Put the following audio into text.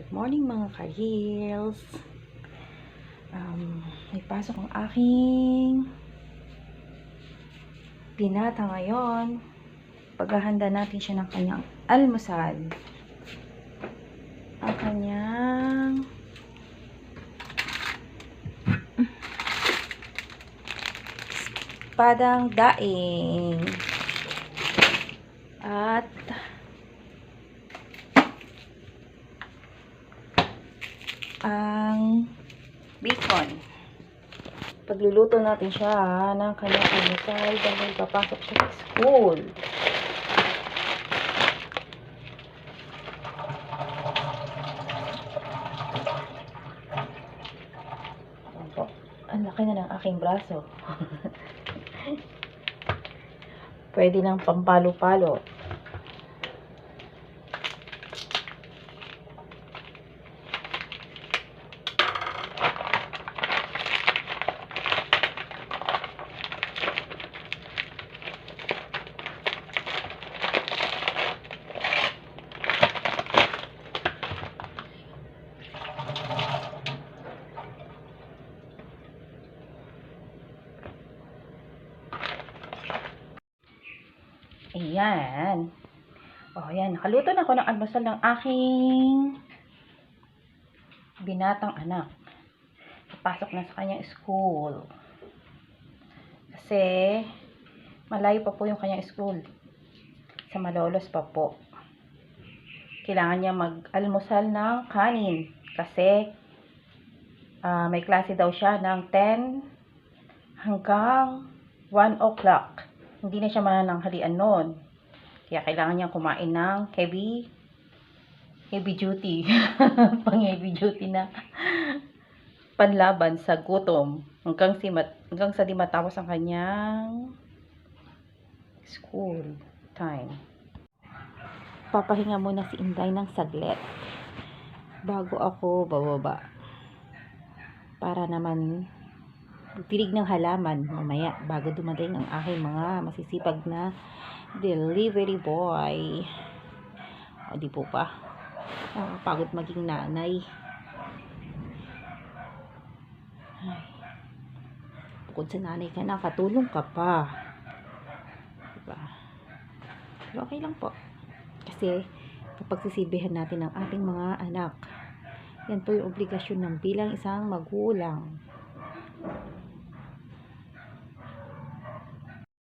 Good morning mga ka-heels. May pasok ang aking binata ngayon. Paghahanda natin siya ng kanyang almusal. Ang kanyang padang daing. At ang bacon. Pagluluto natin siya ng kanyang almusal dahil papasok siya sa school. Ang laki na ng aking braso. Pwede ng pampalo-palo. Ayan. O, ayan. Nakaluto na ako ng almusal ng aking binatang anak. Papasok na sa kanyang school. Kasi, malayo pa po yung kanyang school. Sa Malolos pa po. Kailangan niya mag-almusal ng kanin. Kasi, may klase daw siya ng 10 hanggang 1 o'clock. Hindi na siya manananghalian noon. Kaya kailangan niyang kumain ng heavy duty. Pang heavy duty na panlaban sa gutom. Hanggang sa di matapos ang kanyang school time. Papahinga muna si Inday ng saglit. Bago ako bababa. Para naman tirig ng halaman mamaya bago dumating ang aking mga masisipag na delivery boy. O di po pa pagod maging nanay. Ay, bukod sa nanay ka na, katulong ka pa, diba? Pero okay lang po kasi kapag sisibihan natin ang ating mga anak, yan po yung obligasyon ng bilang isang magulang.